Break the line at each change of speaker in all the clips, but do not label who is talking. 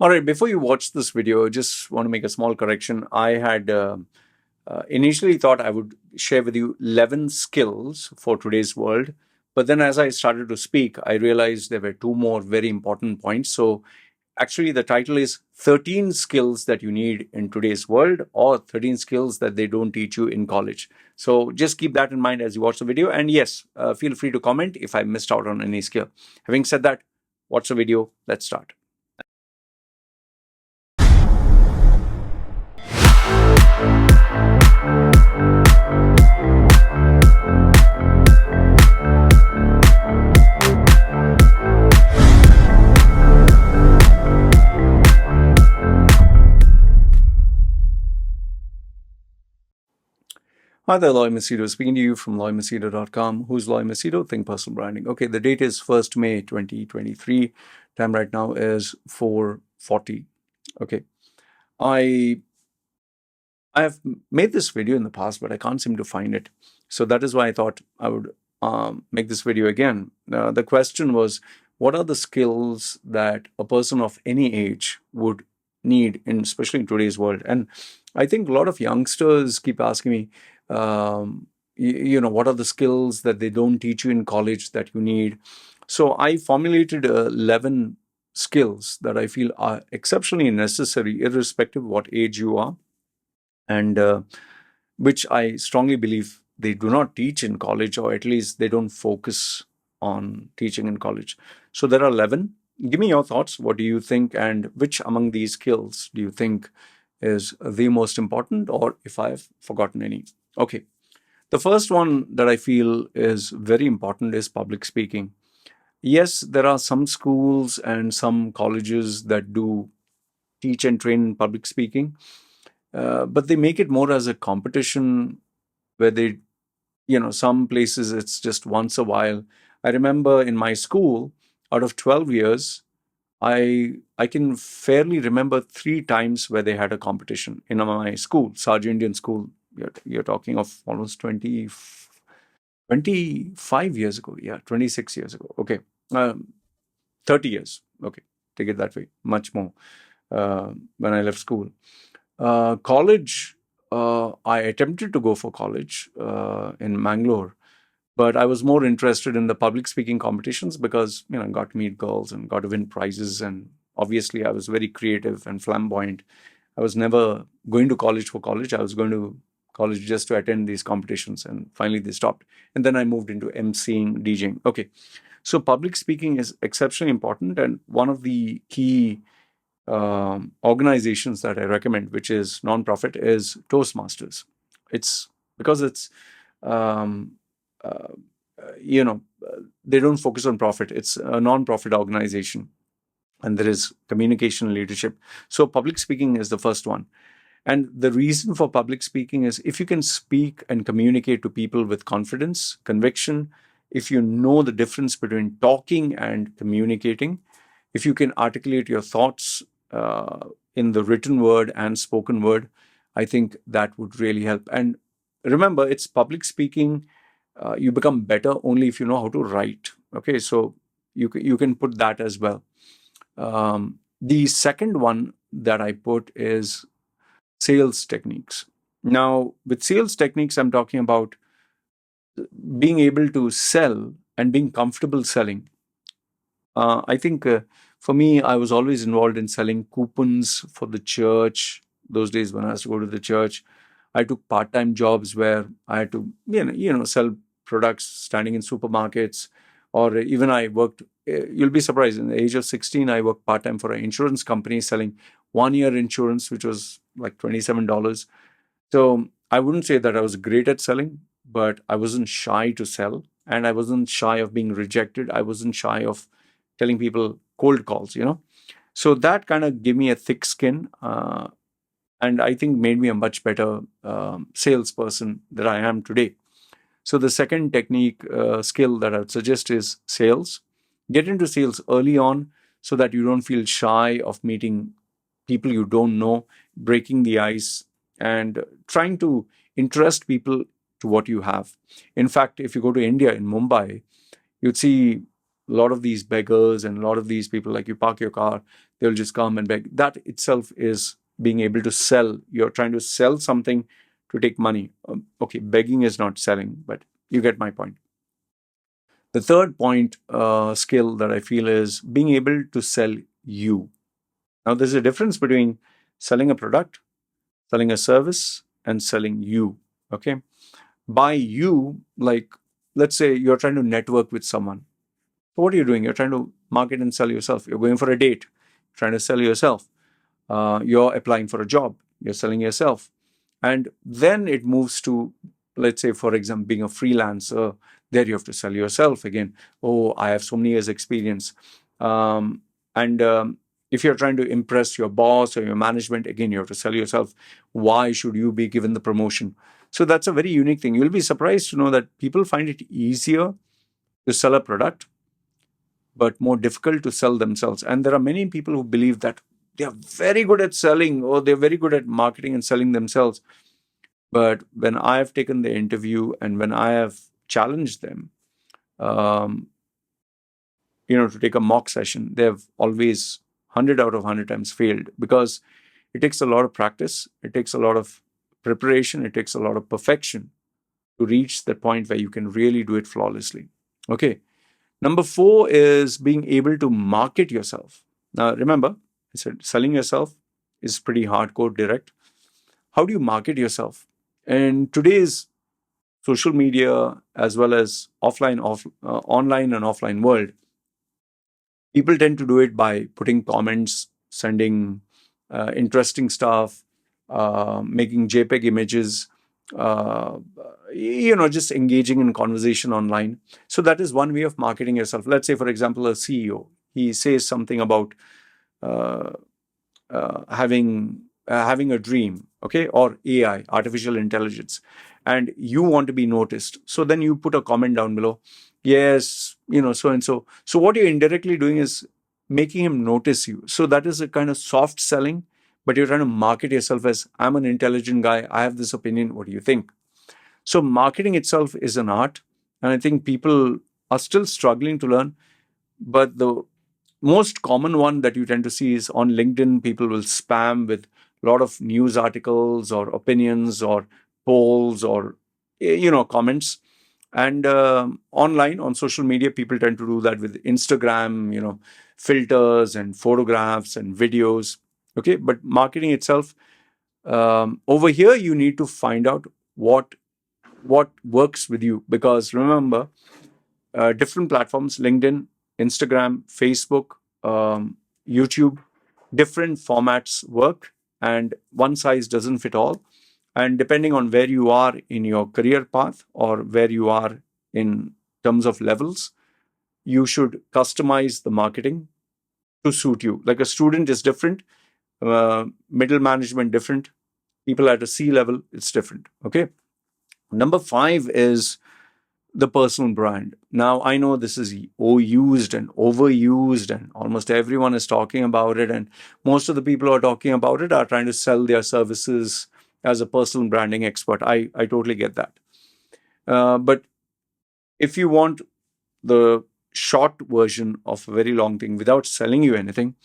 All right, before you watch this video, I just want to make a small correction. I had initially thought I would share with you 11 skills for today's world. But then as I started to speak, I realized there were two more very important points. So actually, the title is 13 skills that you need in today's world, or 13 skills that they don't teach you in college. So just keep that in mind as you watch the video. And yes, feel free to comment if I missed out on any skill. Having said that, watch the video. Let's start. Hi there, Loy Machedo, speaking to you from loymachedo.com. Who's Loy Machedo? Think personal branding. Okay, the date is 1st May 2023. Time right now is 4:40. Okay, I have made this video in the past, but I can't seem to find it. So that is why I thought I would make this video again. The question was, what are the skills that a person of any age would need, especially in today's world? And I think a lot of youngsters keep asking me, what are the skills that they don't teach you in college that you need? So I formulated 11 skills that I feel are exceptionally necessary, irrespective of what age you are, and which I strongly believe they do not teach in college, or at least they don't focus on teaching in college. So there are 11. Give me your thoughts. What do you think? And which among these skills do you think is the most important, or if I've forgotten any? Okay. The first one that I feel is very important is public speaking. Yes, there are some schools and some colleges that do teach and train in public speaking, but they make it more as a competition where they, some places it's just once a while. I remember in my school, out of 12 years, I can fairly remember 3 times where they had a competition in my school, Sarge Indian School. You're talking of almost 25 years ago. Yeah, 26 years ago. Okay. 30 years. Okay. Take it that way. Much more when I left school. College, I attempted to go for college in Mangalore, but I was more interested in the public speaking competitions because, I got to meet girls and got to win prizes. And obviously, I was very creative and flamboyant. I was never going to college for college. I was going to college just to attend these competitions. And finally, they stopped. And then I moved into emceeing, DJing. Okay. So public speaking is exceptionally important. And one of the key organizations that I recommend, which is nonprofit, is Toastmasters. It's because it's they don't focus on profit. It's a non-profit organization, and there is communication leadership. So public speaking is the first one. And the reason for public speaking is if you can speak and communicate to people with confidence, conviction, if you know the difference between talking and communicating, if you can articulate your thoughts in the written word and spoken word, I think that would really help. And remember, it's public speaking. You become better only if you know how to write. Okay, so you can put that as well. The second one that I put is sales techniques. Now, with sales techniques, I'm talking about being able to sell and being comfortable selling. I think for me, I was always involved in selling coupons for the church. Those days when I was to go to the church, I took part-time jobs where I had to, sell products standing in supermarkets, or even I worked. You'll be surprised. In the age of 16, I worked part-time for an insurance company selling 1-year insurance, which was like $27. So I wouldn't say that I was great at selling, but I wasn't shy to sell, and I wasn't shy of being rejected. I wasn't shy of telling people cold calls, So that kind of gave me a thick skin, and I think made me a much better salesperson that I am today. So the second technique, skill that I would suggest is sales. Get into sales early on so that you don't feel shy of meeting people you don't know, breaking the ice, and trying to interest people to what you have. In fact, if you go to India, in Mumbai, you'd see a lot of these beggars and a lot of these people, like you park your car, They'll just come and beg. That itself is being able to sell. You're trying to sell something to take money. Okay, begging is not selling, but you get my point. The third point, skill that I feel, is being able to sell you. Now, there's a difference between selling a product, selling a service, and selling you. Okay. By you, like, let's say you're trying to network with someone. So what are you doing? You're trying to market and sell yourself. You're going for a date, trying to sell yourself. You're applying for a job, you're selling yourself. And then it moves to, let's say, for example, being a freelancer. There you have to sell yourself again. Oh, I have so many years experience. And if you're trying to impress your boss or your management, again, you have to sell yourself. Why should you be given the promotion? So that's a very unique thing. You'll be surprised to know that people find it easier to sell a product, but more difficult to sell themselves. And there are many people who believe that they are very good at selling, or they're very good at marketing and selling themselves. But when I have taken the interview and when I have challenged them, um, to take a mock session, they've always 100 out of 100 times failed, because it takes a lot of practice, it takes a lot of preparation, it takes a lot of perfection to reach that point where you can really do it flawlessly. Okay. Number 4 is being able to market yourself. Now, remember, I said selling yourself is pretty hardcore, direct. How do you market yourself? In today's social media, as well as online and offline world, people tend to do it by putting comments, sending interesting stuff, making JPEG images, just engaging in conversation online. So that is one way of marketing yourself. Let's say, for example, a CEO, he says something about uh, having a dream, okay, or AI, artificial intelligence, and you want to be noticed. So then you put a comment down below. Yes, so and so. So what you're indirectly doing is making him notice you. So that is a kind of soft selling, but you're trying to market yourself as, I'm an intelligent guy, I have this opinion, what do you think? So marketing itself is an art, and I think people are still struggling to learn. But the most common one that you tend to see is on LinkedIn. People will spam with a lot of news articles or opinions or polls or comments. And online, on social media, people tend to do that with Instagram, filters and photographs and videos. Okay, but marketing itself, over here, you need to find out what works with you, because remember, different platforms, LinkedIn, Instagram, Facebook, YouTube, different formats work, and one size doesn't fit all. And depending on where you are in your career path or where you are in terms of levels, you should customize the marketing to suit you. Like a student is different, middle management different, people at a C level, it's different. Okay. Number 5 is the personal brand. Now, I know this is used and overused, and almost everyone is talking about it. And most of the people who are talking about it are trying to sell their services as a personal branding expert. I totally get that. But if you want the short version of a very long thing without selling you anything,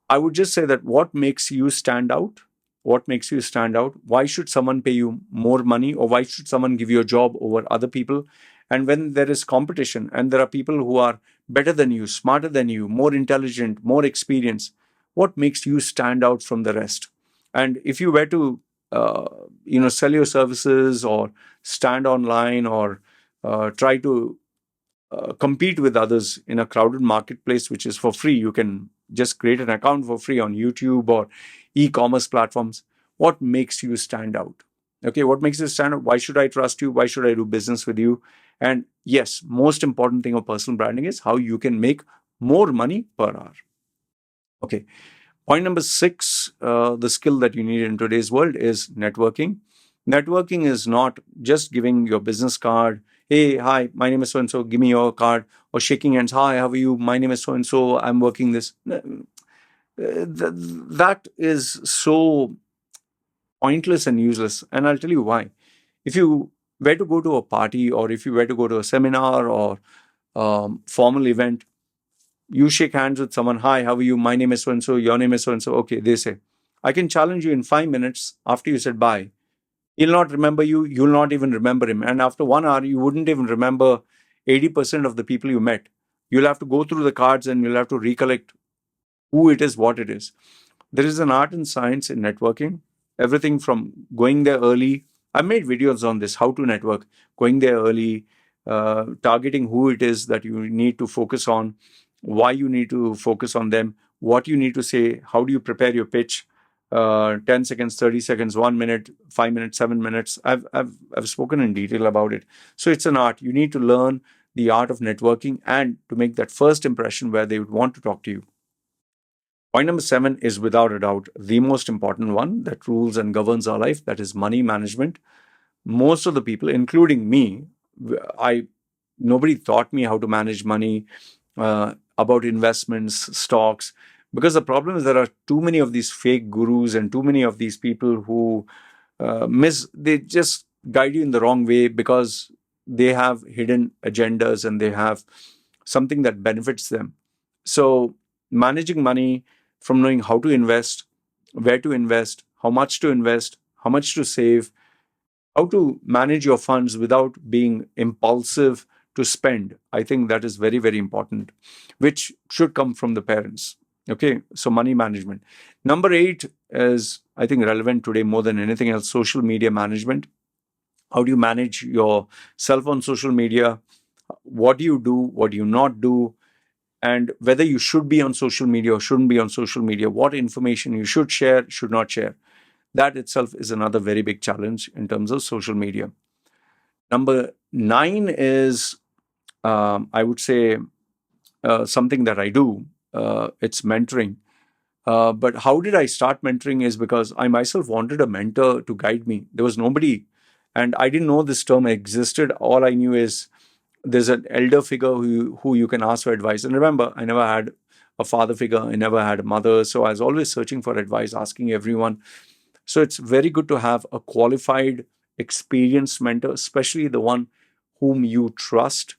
I would just say that what makes you stand out? What makes you stand out? Why should someone pay you more money, or why should someone give you a job over other people? And when there is competition and there are people who are better than you, smarter than you, more intelligent, more experienced, what makes you stand out from the rest? And if you were to, sell your services or stand online or try to compete with others in a crowded marketplace, which is for free. You can just create an account for free on YouTube or e-commerce platforms. What makes you stand out? Okay, what makes you stand out? Why should I trust you? Why should I do business with you? And yes, most important thing of personal branding is how you can make more money per hour. Okay. Point number 6, the skill that you need in today's world is networking. Networking is not just giving your business card, hey, hi, my name is so and so, give me your card, or shaking hands, hi, how are you? My name is so and so, I'm working this. That is so pointless and useless. And I'll tell you why. If you were to go to a party, or if you were to go to a seminar or formal event, You shake hands with someone. Hi, how are you? My name is so and so. Your name is so and so. Okay, they say. I can challenge you in 5 minutes after you said bye. He'll not remember you. You'll not even remember him. And after 1 hour, you wouldn't even remember 80% of the people you met. You'll have to go through the cards and you'll have to recollect who it is, what it is. There is an art and science in networking. Everything from going there early. I made videos on this, how to network, going there early, targeting who it is that you need to focus on, why you need to focus on them, what you need to say, how do you prepare your pitch, 10 seconds, 30 seconds, 1 minute, 5 minutes, 7 minutes. I've spoken in detail about it. So it's an art. You need to learn the art of networking and to make that first impression where they would want to talk to you. Point number 7 is without a doubt the most important one that rules and governs our life. That is money management. Most of the people, including me, I nobody taught me how to manage money, about investments, stocks. Because the problem is there are too many of these fake gurus and too many of these people who they just guide you in the wrong way because they have hidden agendas and they have something that benefits them. So managing money, from knowing how to invest, where to invest, how much to save, how to manage your funds without being impulsive to spend. I think that is very, very important, which should come from the parents. Okay, so money management. Number 8 is, I think, relevant today more than anything else, social media management. How do you manage yourself on social media? What do you do? What do you not do? And whether you should be on social media or shouldn't be on social media, what information you should share, should not share. That itself is another very big challenge in terms of social media. Number 9 is, I would say, something that I do. It's mentoring. But how did I start mentoring is because I myself wanted a mentor to guide me. There was nobody, and I didn't know this term existed. All I knew is there's an elder figure who you can ask for advice. And remember, I never had a father figure, I never had a mother. So I was always searching for advice, asking everyone. So it's very good to have a qualified, experienced mentor, especially the one whom you trust.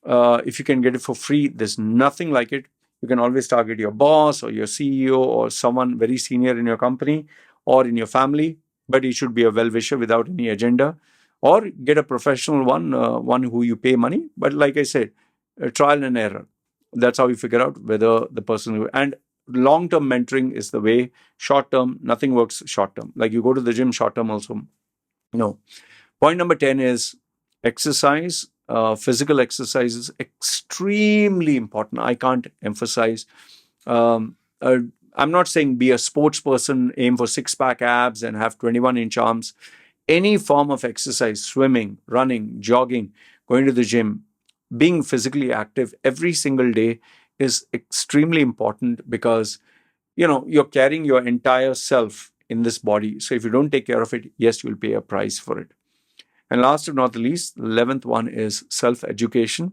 If you can get it for free, there's nothing like it. You can always target your boss or your CEO or someone very senior in your company or in your family, but he should be a well-wisher without any agenda. Or get a professional one, one who you pay money. But like I said, trial and error. That's how you figure out whether the person and long-term mentoring is the way. Short-term, nothing works short-term. Like you go to the gym short-term also. No. Point number 10 is exercise. Physical exercise is extremely important. I can't emphasize. Um, uh, I'm not saying be a sports person, aim for six-pack abs and have 21-inch arms. Any form of exercise, swimming, running, jogging, going to the gym, being physically active every single day is extremely important because you're carrying your entire self in this body. So if you don't take care of it, yes, you'll pay a price for it. And last but not the least, the 11th one is self-education.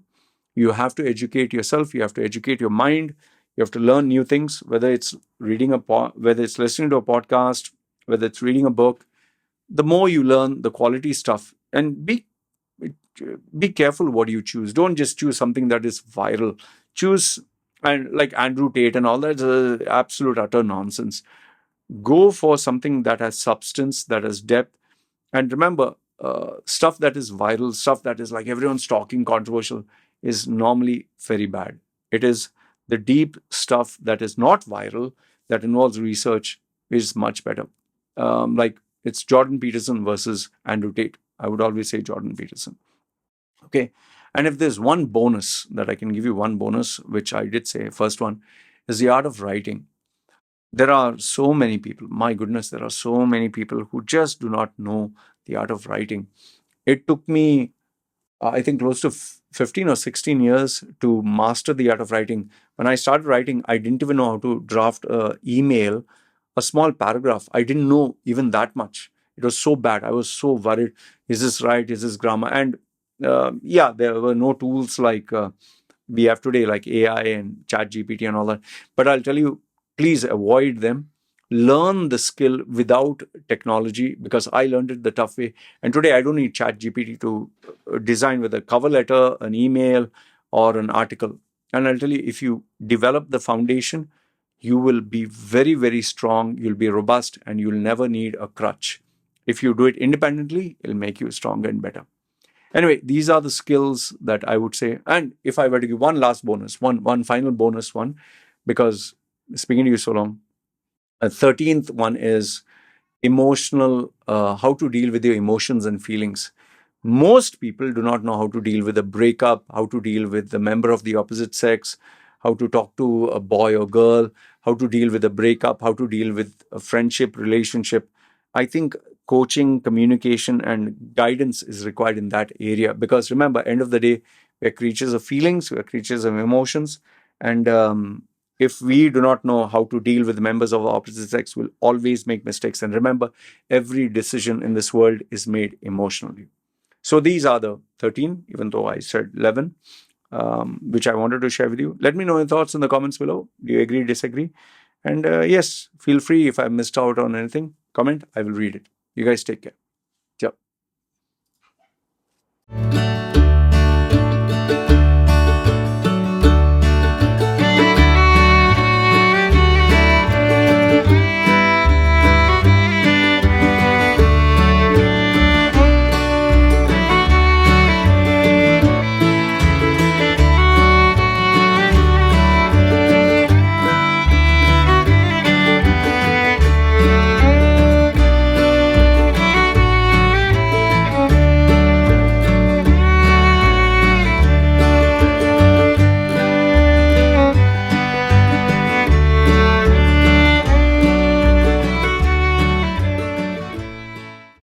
You have to educate yourself. You have to educate your mind. You have to learn new things, whether it's whether it's listening to a podcast, whether it's reading a book. The more you learn, the quality stuff, and be careful what you choose. Don't just choose something that is viral. Choose, and like Andrew Tate and all that, absolute utter nonsense. Go for something that has substance, that has depth. And remember, stuff that is viral, stuff that is like everyone's talking, controversial, is normally very bad. It is the deep stuff that is not viral, that involves research, is much better. Like it's Jordan Peterson versus Andrew Tate. I would always say Jordan Peterson. Okay. And if there's one bonus that I can give you, one bonus, which I did say, first one is the art of writing. There are so many people, my goodness, there are so many people who just do not know the art of writing. It took me, I think, close to 15 or 16 years to master the art of writing. When I started writing, I didn't even know how to draft an email, a small paragraph. I didn't know even that much. It was so bad. I was so worried. Is this right? Is this grammar? And yeah, there were no tools like we have today, like AI and Chat GPT and all that. But I'll tell you, please avoid them. Learn the skill without technology, because I learned it the tough way. And today I don't need Chat GPT to design with a cover letter, an email, or an article. And I'll tell you, if you develop the foundation, you will be very, very strong, you'll be robust, and you'll never need a crutch. If you do it independently, it'll make you stronger and better. Anyway, these are the skills that I would say. And if I were to give one last bonus, one final bonus one, because speaking to you so long, a 13th one is emotional, how to deal with your emotions and feelings. Most people do not know how to deal with a breakup, how to deal with the member of the opposite sex, how to talk to a boy or girl, how to deal with a breakup, how to deal with a friendship, relationship. I think coaching, communication, and guidance is required in that area, because remember, end of the day, we're creatures of feelings, we're creatures of emotions, and if we do not know how to deal with members of the opposite sex, we'll always make mistakes. And remember, every decision in this world is made emotionally. So these are the 13, even though I said 11, which I wanted to share with you. Let me know your thoughts in the comments below. Do you agree, disagree? And yes, feel free if I missed out on anything. Comment, I will read it. You guys take care. Ciao.